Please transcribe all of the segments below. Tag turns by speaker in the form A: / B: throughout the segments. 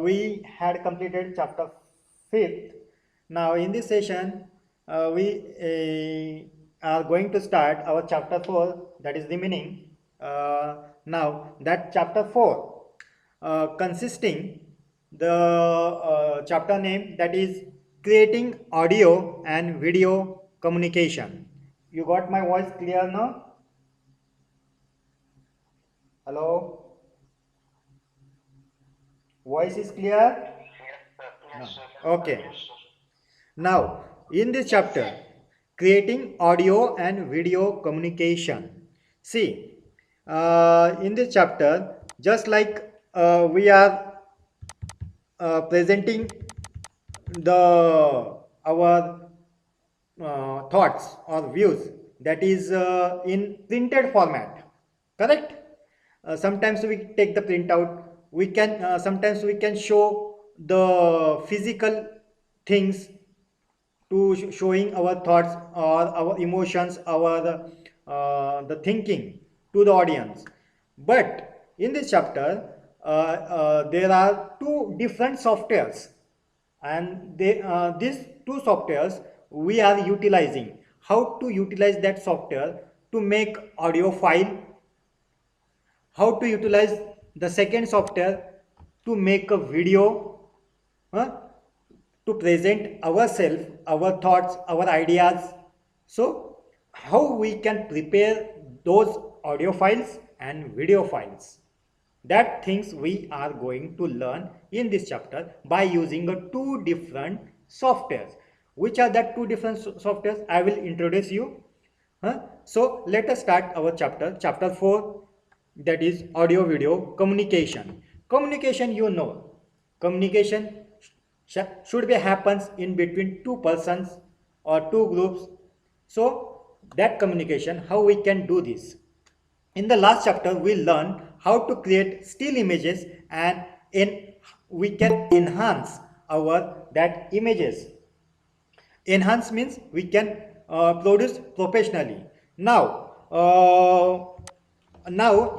A: we had completed chapter 5th. Now in this session, we are going to start our chapter 4, that is the meaning. Now that chapter 4 consisting the chapter name, that is creating audio and video communication. You got my voice clear now? Hello? Voice is clear? No. Okay. Now, in this chapter, creating audio and video communication. See, in this chapter, just like we are presenting the our thoughts or views, that is in printed format, correct? Sometimes we take the printout, we can sometimes we can show the physical things to showing our thoughts or our emotions, our the thinking to the audience. But in this chapter, there are two different softwares, and these two softwares we are utilizing. How to utilize that software to make audio file, how to utilize the second software to make a video, huh? To present ourselves, our thoughts, our ideas. So how we can prepare those audio files and video files, that things we are going to learn in this chapter by using two different softwares. Which are that two different softwares? I will introduce you. So let us start our chapter 4, that is audio video communication. Communication, you know, communication should be happens in between two persons or two groups. So that communication, how we can do this? In the last chapter, we learned how to create still images, and we can enhance our that images. Enhance means we can produce professionally. Now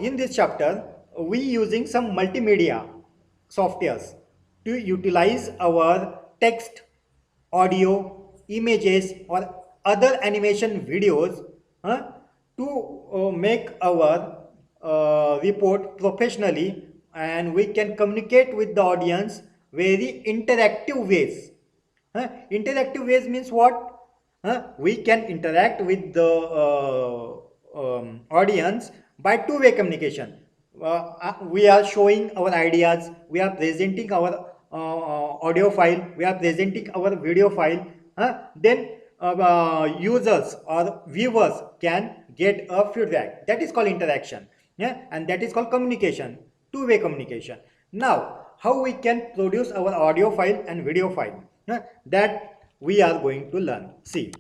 A: in this chapter, we using some multimedia softwares to utilize our text, audio, images, or other animation videos, to make our report professionally, and we can communicate with the audience very interactive ways. Interactive ways means what? We can interact with the audience by two-way communication. We are showing our ideas, we are presenting our audio file, we are presenting our video file. Then users or viewers can get a feedback. That is called interaction. Yeah, and that is called communication, two-way communication. Now, how we can produce our audio file and video file? That we are going to learn. See,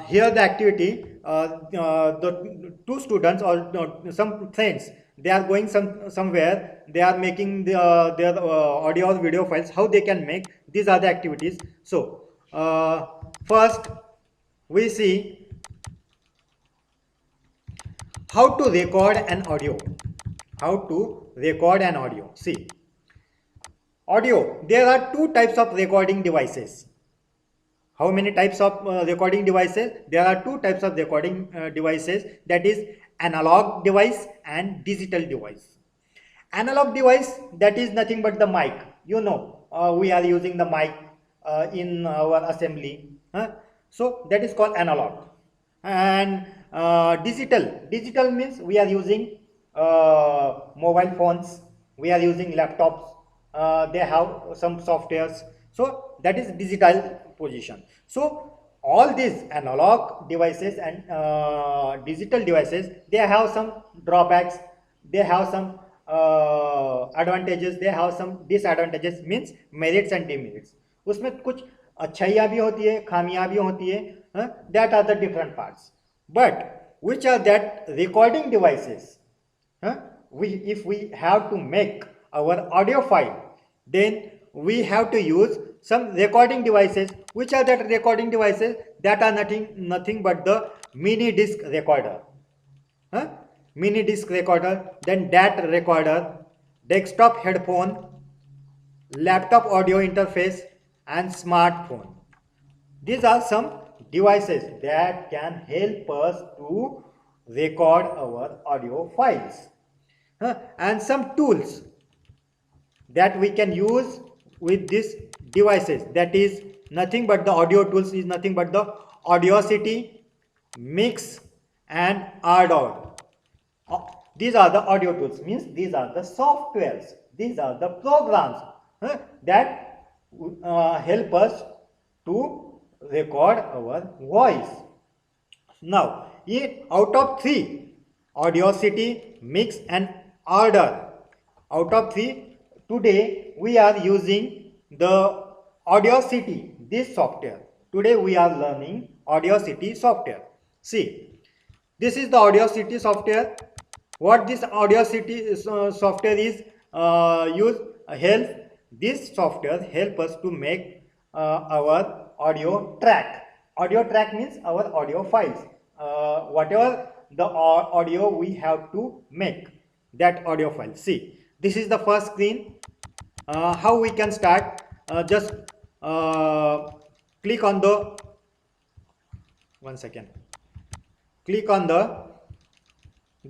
A: here the activity, the two students or some friends, they are going somewhere, they are making their audio or video files. How they can make? These are the activities. So first we see how to record an audio. How to record an audio. See, audio, there are two types of recording devices. How many types of recording devices? There are two types of recording devices, that is analog device and digital device. Analog device, that is nothing but the mic. You know, we are using the mic in our assembly. So that is called analog. And digital means we are using mobile phones, we are using laptops, they have some softwares. So that is digital position. So all these analog devices and digital devices, they have some drawbacks, they have some advantages, they have some disadvantages, means merits and demerits. उसमें कुछ अच्छाइयाँ भी होती है, खामियाँ भी होती है. That are the different parts. But which are that recording devices? If we have to make our audio file, then we have to use some recording devices. Which are that recording devices? That are nothing but the mini disc recorder. mini disc recorder, then DAT recorder, desktop headphone, laptop audio interface, and smartphone. These are some devices that can help us to record our audio files. And some tools that we can use with these devices, that is nothing but the audio tools is nothing but the Audacity, Mix, and Ardour. These are the audio tools, means these are the softwares, these are the programs that help us to record our voice. Now, out of three, Audacity, Mix, and Ardour, out of three, today we are using the Audacity, this software. Today we are learning Audacity software. See, this is the Audacity software. What this Audacity software is help this software help us to make our audio track. Audio track means our audio files. Whatever the audio we have to make, that audio file. See, this is the first screen. How we can start? Just click on the one second. Click on the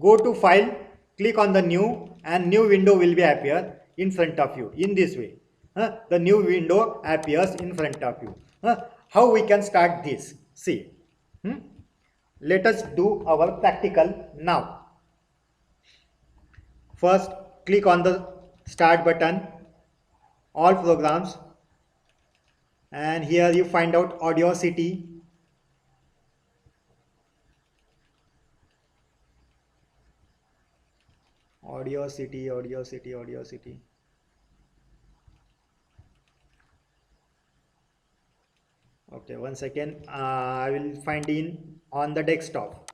A: go to file, click on the new, and new window will be appear in front of you in this way. The new window appears in front of you. How we can start this? See, let us do our practical now. First, click on the start button, all programs, and here you find out Audacity. Audacity. Okay, one second. I will find in on the desktop.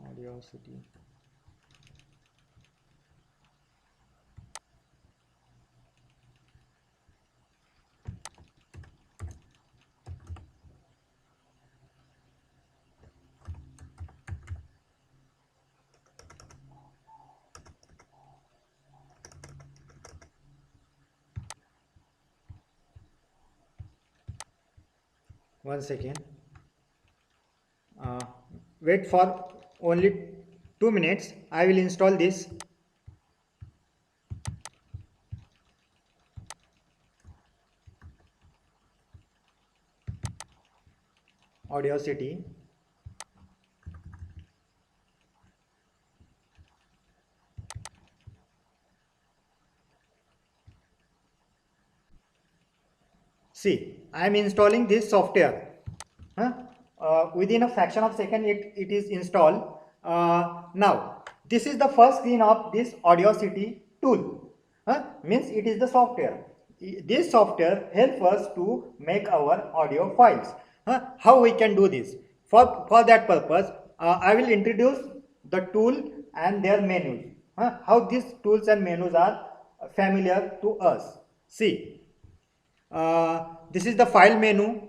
A: Audacity. One second. Wait for only 2 minutes. I will install this. Audacity. See, I am installing this software. Within a fraction of second it is installed. Now, this is the first screen of this Audacity tool. Means it is the software. This software helps us to make our audio files. How we can do this? For that purpose, I will introduce the tool and their menus. How these tools and menus are familiar to us. See. This is the file menu.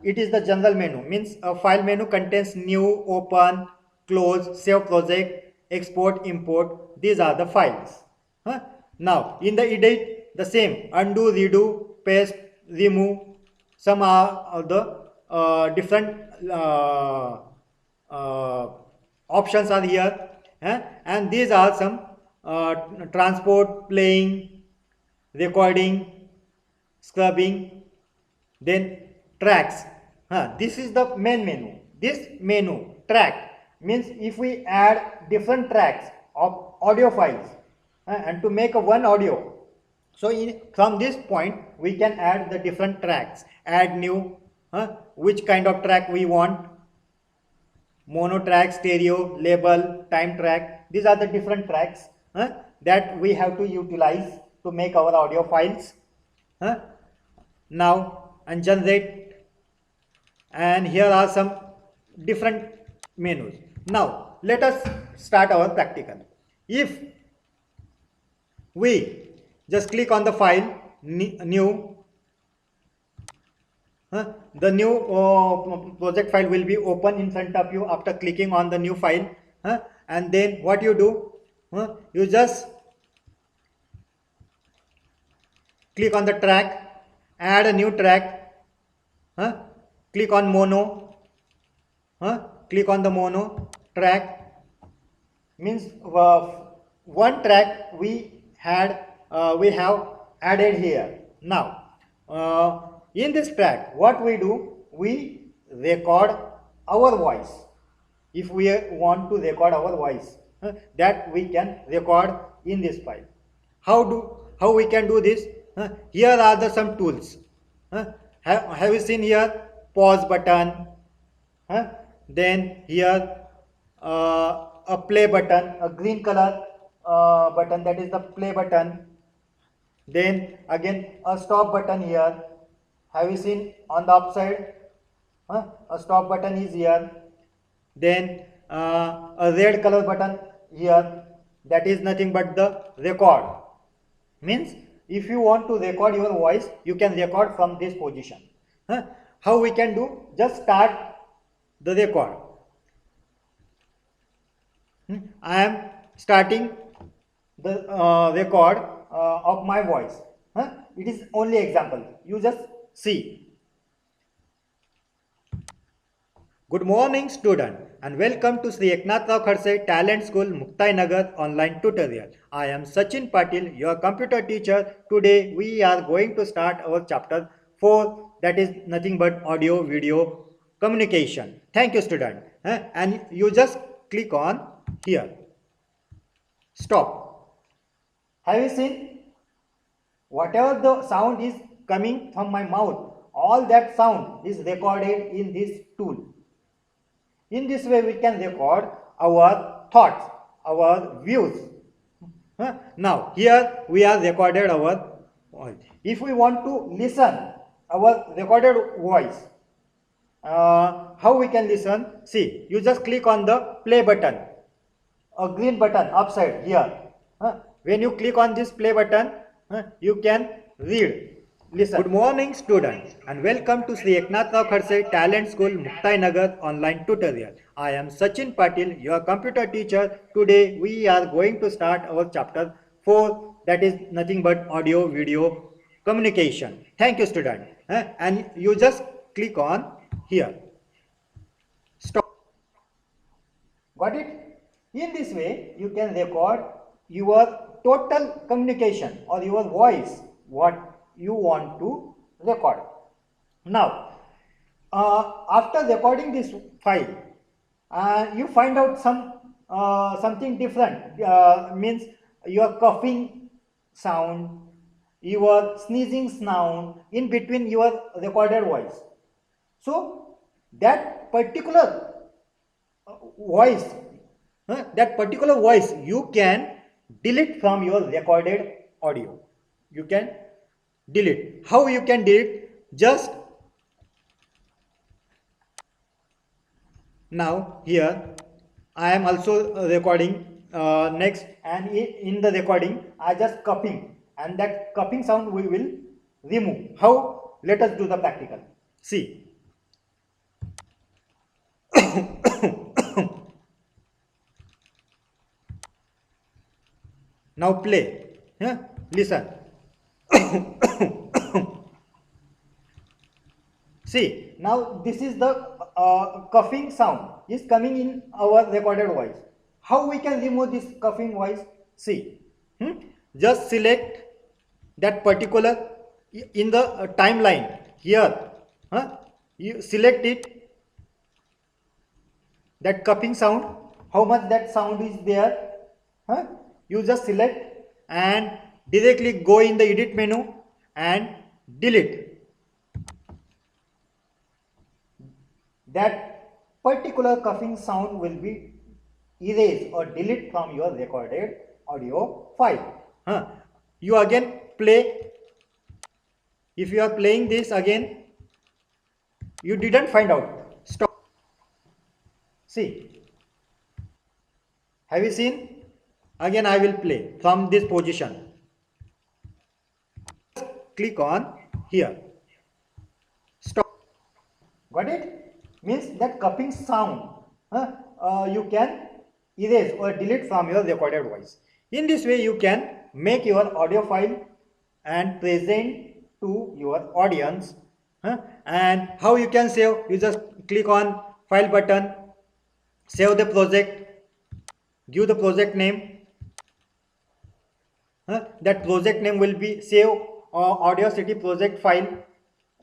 A: It is the general menu, means a file menu contains new, open, close, save project, export, import. These are the files. Now in the edit, the same, undo, redo, paste, remove. Some are the different options are here, and these are some transport, playing, recording, scrubbing, then tracks. This is the main menu. This menu track means if we add different tracks of audio files and to make a one audio, so from this point we can add the different tracks, add new, which kind of track we want, mono track, stereo, label, time track. These are the different tracks that we have to utilize to make our audio files. Now, and generate, and here are some different menus. Now let us start our practical. If we just click on the file, new, The new project file will be open in front of you after clicking on the new file. And then what you do, you just click on the track, add a new track, click on mono, click on the mono track, means one track we have added here. Now in this track what we do, we record our voice. If we want to record our voice, that we can record in this file. How we can do this? Here are the some tools. Have you seen here pause button? Then here a play button, a green color button, that is the play button. Then again a stop button here. Have you seen on the upside? A stop button is here. Then a red color button here, that is nothing but the record. Means if you want to record your voice, you can record from this position. How we can do? Just start the record. I am starting the record of my voice. It is only example. You just see. Good morning student and welcome to Sri Eknath Rao Khadse Talent School Muktai Nagar online tutorial. I am Sachin Patil, your computer teacher. Today we are going to start our chapter 4, that is nothing but audio video communication. Thank you student. And you just click on here. Stop. Have you seen? Whatever the sound is coming from my mouth, all that sound is recorded in this tool. In this way we can record our thoughts, our views. Now here we are recorded our voice. If we want to listen our recorded voice, how we can listen? See, you just click on the play button, a green button upside here. When you click on this play button, you can read. Listen. Good morning students and welcome to Sri Eknath Rao Khadse Talent School Muktai Nagar online tutorial. I am Sachin Patil, your computer teacher. Today we are going to start our chapter 4, that is nothing but audio video communication. Thank you student. And you just click on here. Stop. Got it? In this way you can record your total communication or your voice, what you want to record. Now after recording this file, you find out something different, means your coughing sound, your sneezing sound in between your recorded voice. So that particular voice, you can delete from your recorded audio. You can delete. How you can delete? Just now here I am also recording next, and in the recording I just coughing, and that coughing sound we will remove. How? Let us do the practical. See. Now play. Listen. See, now this is the coughing sound is coming in our recorded voice. How we can remove this coughing voice? See, just select that particular in the timeline here. You select it, that coughing sound, how much that sound is there. You just select and directly go in the edit menu and delete. That particular coughing sound will be erased or delete from your recorded audio file. You again play. If you are playing this again, you didn't find out. Stop. See. Have you seen? Again I will play from this position. Click on here. Stop. Got it? Means that cupping sound you can erase or delete from your recorded voice. In this way you can make your audio file and present to your audience. And how you can save? You just click on file button, save the project, give the project name. That project name will be save Audacity project file.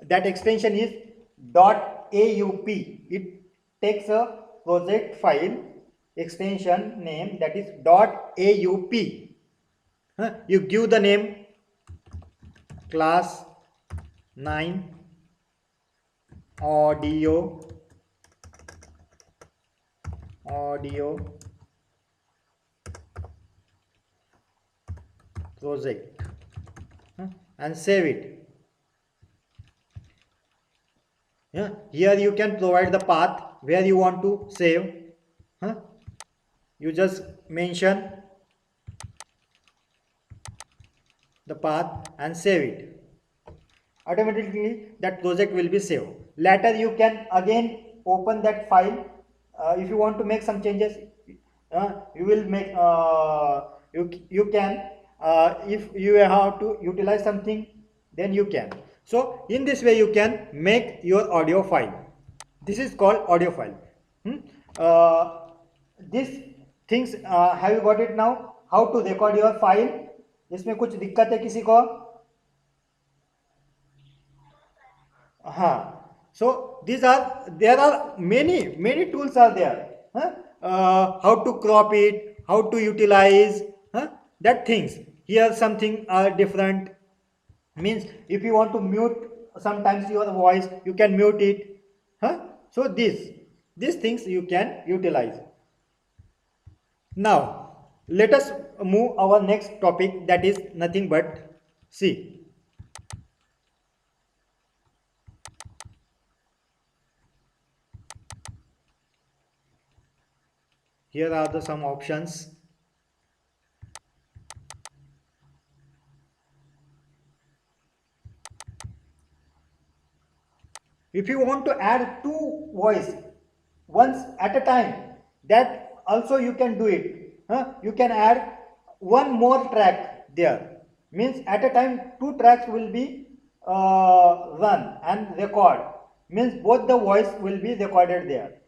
A: That extension is .aup. It takes a project file extension name, that is .aup. You give the name class 9 audio project, and save it. Here you can provide the path where you want to save. You just mention the path and save it. Automatically that project will be saved. Later you can again open that file. If you want to make some changes, you will make you can, if you have to utilize something, then you can. So in this way you can make your audio file. This is called audio file. These things, have you got it now? How to record your file? इसमें कुछ दिक्कत है किसी को? So there are many tools are there. How to crop it, how to utilize that things. Here something are different. Means if you want to mute sometimes your voice, you can mute it. So these things you can utilize. Now let us move our next topic, that is nothing but see. Here are the some options. If you want to add two voice once at a time, that also you can do it. You can add one more track there. Means at a time two tracks will be run and record. Means both the voice will be recorded there.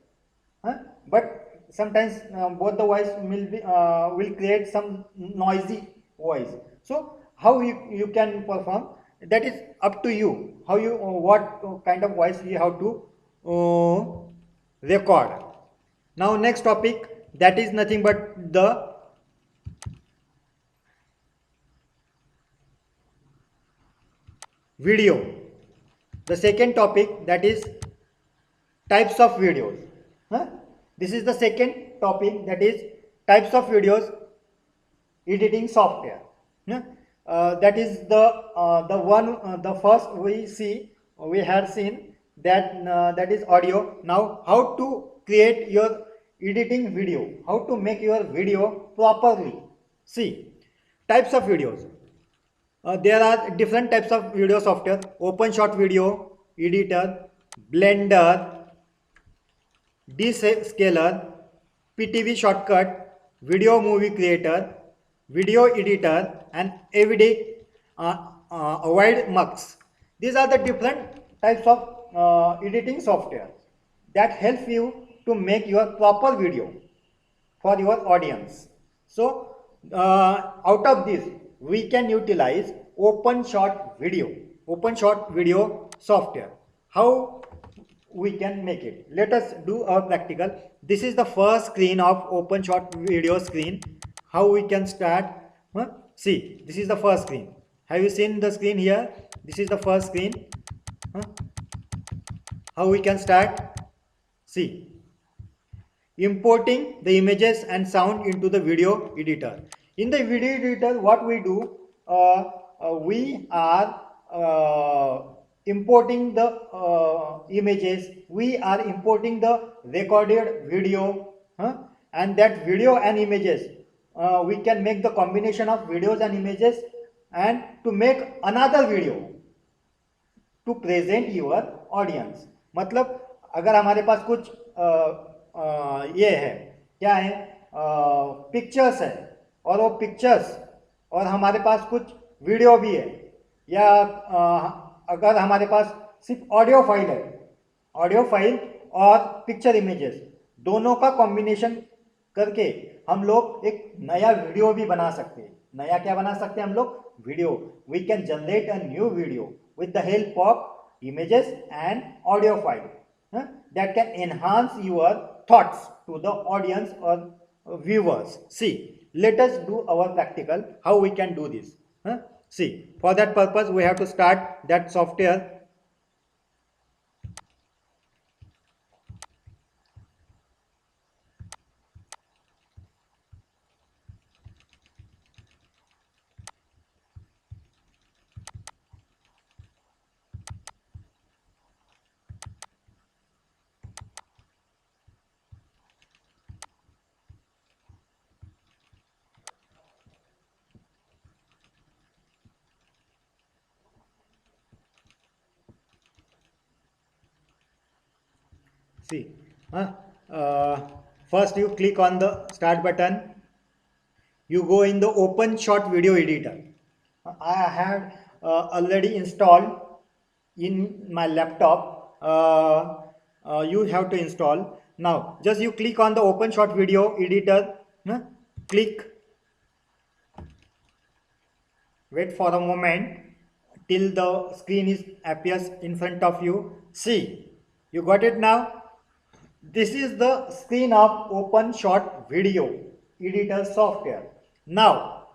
A: But sometimes both the voice will create some noisy voice. So how you can perform, that is up to you. How you what kind of voice you have to record. Now next topic, that is nothing but the video. The second topic, that is types of videos. This is the second topic, that is types of videos editing software. That is the first we have seen that is audio. Now how to create your editing video, how to make your video properly. See, types of videos. There are different types of video software: OpenShot Video Editor, Blender, Descaler, PTV Shortcut, Video Movie Creator, Video Editor, and Avid Mux. These are the different types of editing software that help you to make your proper video for your audience. So out of this we can utilize OpenShot Video software. How we can make it? Let us do our practical. This is the first screen of OpenShot Video screen. How we can start? See, this is the first screen. Have you seen the screen here? This is the first screen. How we can start? See, importing the images and sound into the video editor. In the video editor, what we do, we are importing the images, we are importing the recorded video, and that video and images, we can make the combination of videos and images and to make another video to present your audience. मतलब अगर हमारे पास कुछ ये है, क्या है, pictures है, और वो पिक्चर्स और हमारे पास कुछ वीडियो भी है, या अगर हमारे पास सिर्फ ऑडियो फाइल है, ऑडियो फाइल और पिक्चर इमेजेस दोनों का कॉम्बिनेशन करके हम लोग एक नया वीडियो भी बना सकते हैं। नया क्या बना सकते हैं हम लोग? Video. We can generate a new video with the help of images and audio file, that can enhance your thoughts to the audience or viewers. See, let us do our practical how we can do this. See, for that purpose we have to start that software. See, uh, first you click on the start button, you go in the open short video editor. I had already installed in my laptop. You have to install. Now just you click on the open short video editor, click, wait for a moment till the screen is appears in front of you. See, you got it now. This is the screen of open short video editor software. Now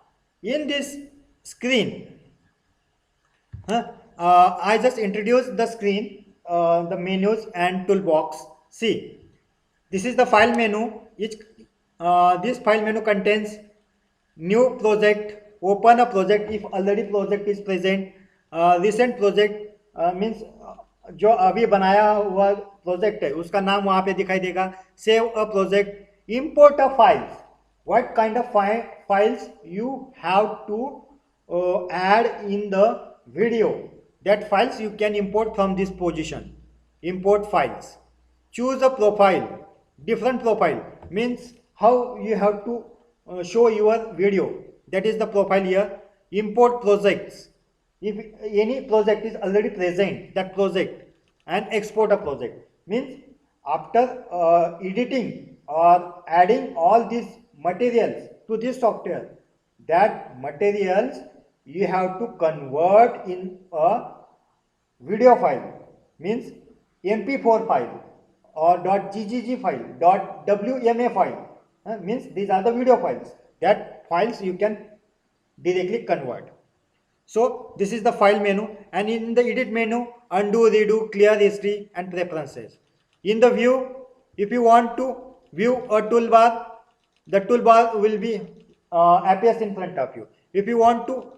A: in this screen, I just introduced the screen, the menus and toolbox. See, this is the file menu. This file menu contains new project, open a project if already project is present, recent project means जो अभी बनाया हुआ project है उसका नाम वहाँ पे दिखाई देगा, save a project, import a files, what kind of files you have to add in the video, that files you can import from this position, import files, choose a profile, different profile means how you have to show your video, that is the profile here, import projects, if any project is already present that project, and export a project means after editing or adding all these materials to this software, that materials you have to convert in a video file means mp4 file or .ggg file, .wma file, means these are the video files, that files you can directly convert. So this is the file menu, and in the edit menu, undo, redo, clear history and preferences. In the view, if you want to view a toolbar, the toolbar will be appears in front of you. If you want to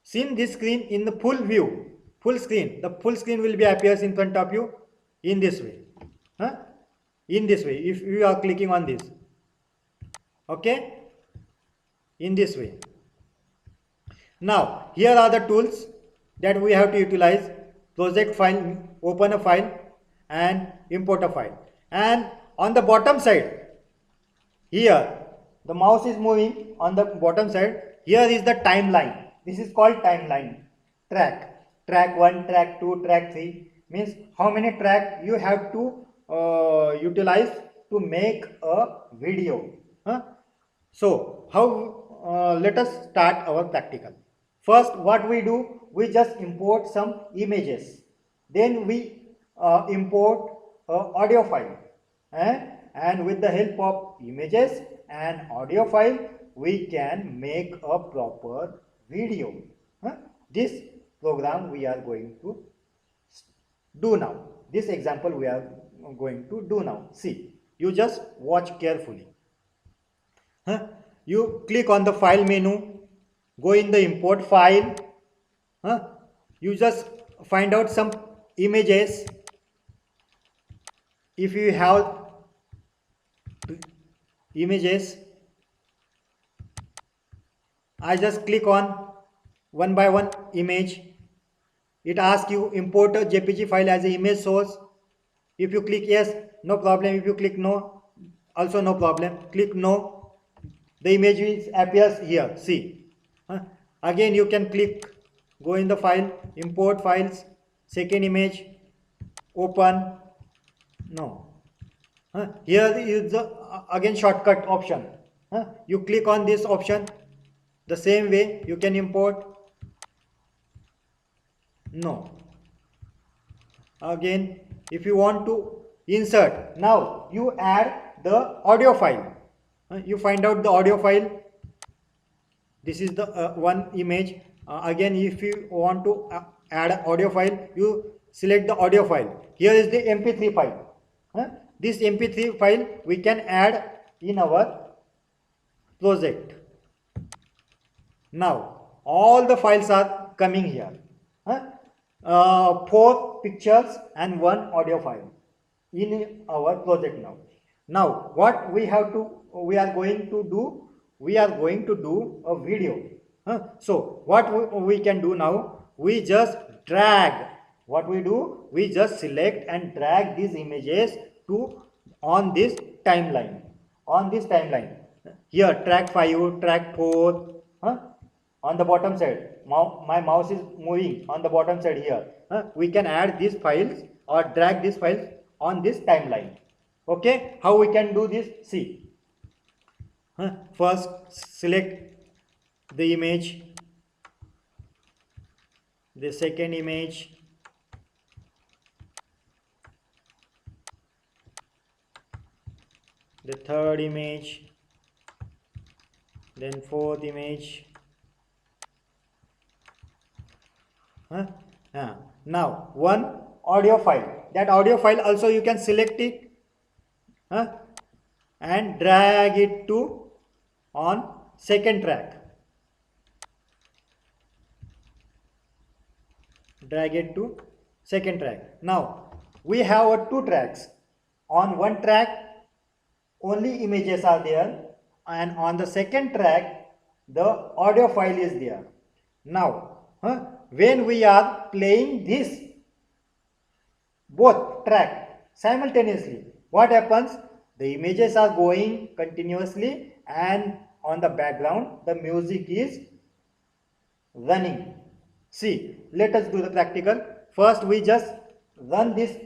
A: see this screen in the full view, full screen, the full screen will be appears in front of you in this way. In this way, if you are clicking on this, okay, in this way. Now here are the tools that we have to utilize: project file, open a file and import a file. And on the bottom side here, the mouse is moving on the bottom side, here is the timeline. This is called timeline. Track 1, track 2, track 3 means how many track you have to utilize to make a video. So how, let us start our practical. First what we do, we just import some images, then we import audio file, and with the help of images and audio file we can make a proper video. This program we are going to do now, this example we are going to do now. See, you just watch carefully. You click on the file menu, go in the import file, you just find out some images. If you have images, I just click on one by one image, it asks you import a JPG file as an image source. If you click yes, no problem. If you click no, also no problem. Click no, the image appears here. See. Huh? Again you can click, go in the file, import files, second image, open. No. Huh? Here is the again shortcut option. Huh? You click on this option. The same way you can import. No. Again, if you want to insert, now you add the audio file. You find out the audio file. This is the one image. Again, if you want to add audio file, you select the audio file. Here is the mp3 file. This mp3 file we can add in our project. Now all the files are coming here. 4 pictures and 1 audio file in our project now. Now what we are going to do, we are going to do a video. So what we can do now, we just drag. What we do, we just select and drag these images to on this timeline. On this timeline, here track 5, track 4, on the bottom side. My mouse is moving on the bottom side here. We can add these files or drag these files on this timeline. Okay, how we can do this? See. First select the image, the second image, the third image, then fourth image. Now one audio file. That audio file also you can select it and drag it to on second track. Drag it to second track. Now we have 2 tracks. On one track only images are there, and on the second track the audio file is there. Now when we are playing this both track simultaneously, what happens? The images are going continuously and on the background the music is running. See, let us do the practical. First we just run this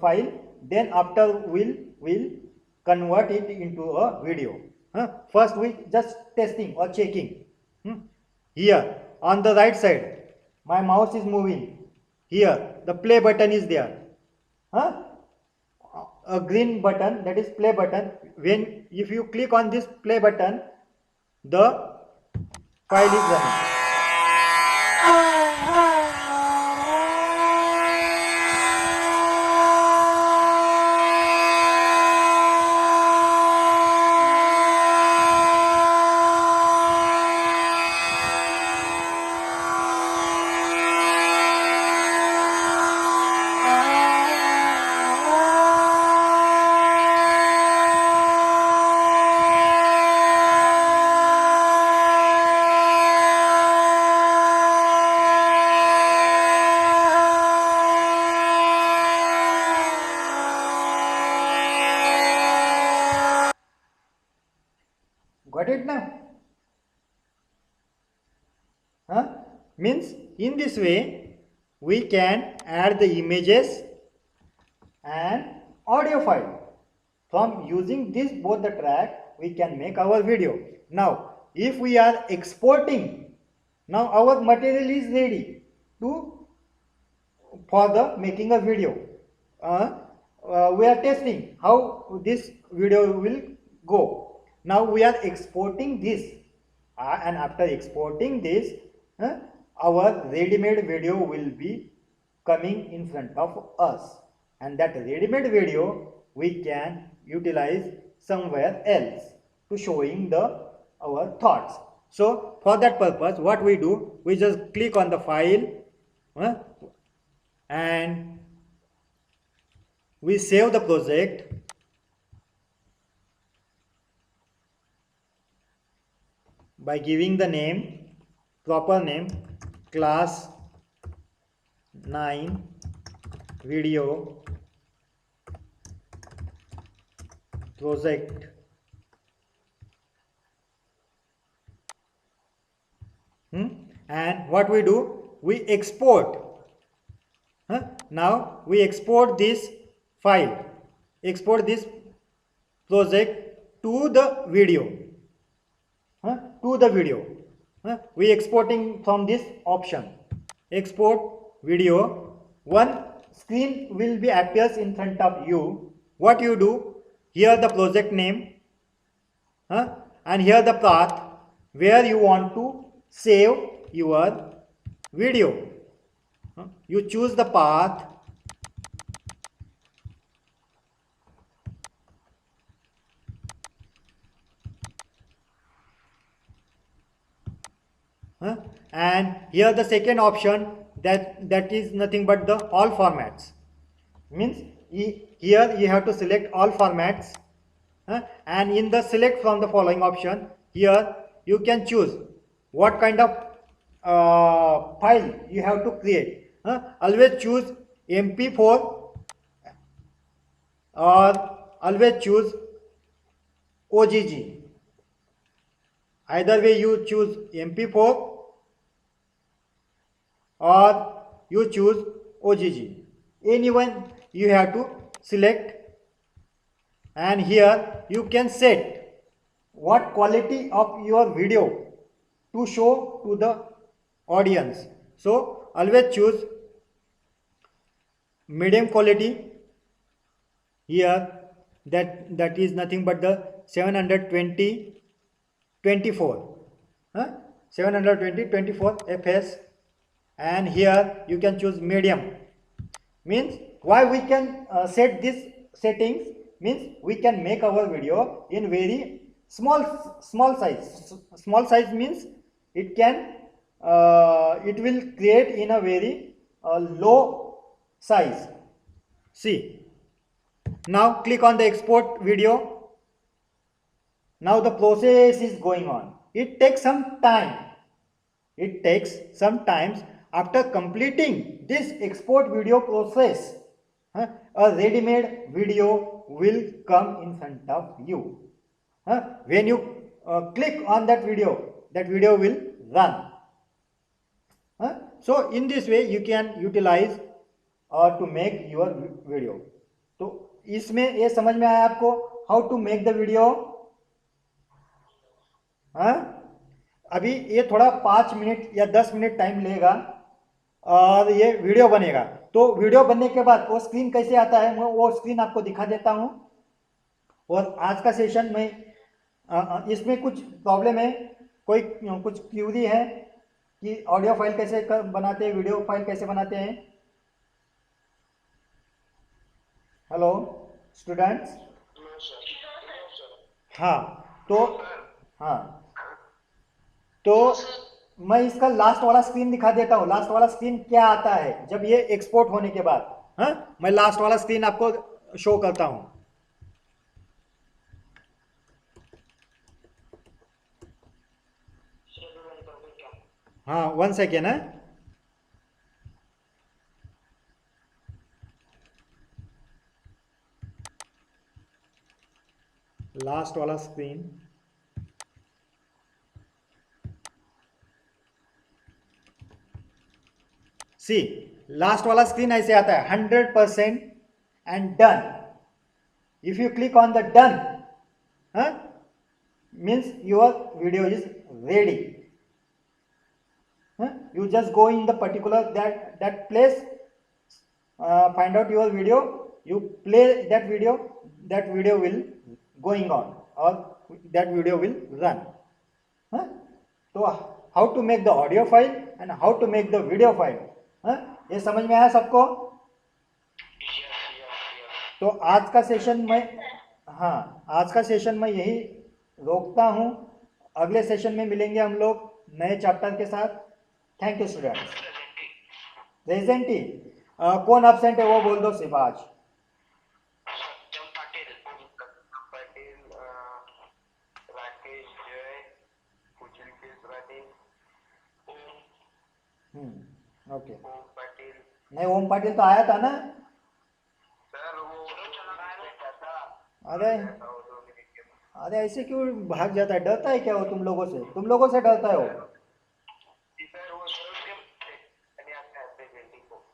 A: file, then after we'll convert it into a video. First we just testing or checking. Here on the right side my mouse is moving. Here the play button is there. A green button, that is play button. When if you click on this play button, the file is running. Got it now? Means in this way we can add the images and audio file. From using this both the track we can make our video. Now if we are exporting, now our material is ready to for the making a video. We are testing how this video will go. Now we are exporting this, and after exporting this, our ready-made video will be coming in front of us, and that ready-made video we can utilize somewhere else to showing our thoughts. So for that purpose, what we do, we just click on the file and we save the project. By giving the name, proper name, class 9 video project. And what we do, we export. Now we export this file, export this project to the video. To the video. We exporting from this option, export video. One screen will be appears in front of you. What you do, here the project name, and here the path where you want to save your video. You choose the path, and here the second option, that is nothing but the all formats. Means here you have to select all formats, and in the select from the following option, here you can choose what kind of file you have to create. Always choose MP4 or always choose OGG. Either way you choose MP4 or you choose OGG. Anyone you have to select, and here you can set what quality of your video to show to the audience. So always choose medium quality. Here that is nothing but the 720 24, 720 24 fps, and here you can choose medium. Means why we can set this settings, means we can make our video in very small size. Small size means it will create in a very low size. See, now click on the export video. Now the process is going on. It takes some time. It takes some time. After completing this export video process, a ready-made video will come in front of you. When you click on that video will run. So in this way you can utilize to make your video. तो इसमें ये समझ में आया आपको, how to make the video? अभी ये थोड़ा 5 मिनट या 10 मिनट टाइम लेगा और ये वीडियो बनेगा. तो वीडियो बनने के बाद वो स्क्रीन कैसे आता है, मैं वो स्क्रीन आपको दिखा देता हूं. और आज का सेशन में इसमें कुछ प्रॉब्लम है, कोई कुछ क्यूरी है कि ऑडियो फाइल कैसे बनाते हैं, वीडियो फाइल कैसे बनाते हैं. Hello students. हाँ तो मैं इसका लास्ट वाला स्क्रीन दिखा देता हूँ. लास्ट वाला स्क्रीन क्या आता है जब ये एक्सपोर्ट होने के बाद. मैं लास्ट वाला स्क्रीन आपको शो करता हूँ. हाँ 1 सेकेंड है. लास्ट वाला स्क्रीन. सी लास्ट वाला स्क्रीन ऐसे आता है 100% and done. If you click on the done, means your video is ready. You just go in the particular that place, find out your video, you play that video will going on or that video will run. तो how to make the audio file and how to make the video file, ये समझ में आया सबको? तो आज का session मैं यही रोकता हूँ. अगले सेशन में मिलेंगे हम लोग नए चैप्टर के साथ. Thank you students. प्रेजेंट ही कौन एब्सेंट है वो बोल दो सिर्फ आज. ओके. नहीं, ओम पाटिल तो आया था ना।
B: सर वो बैठा था।
A: अरे,
B: ऐसा हो तो भी दिक्कत।
A: अरे ऐसे क्यों भाग जाता है? डरता है क्या वो तुम लोगों से? तुम लोगों से डरता है वो?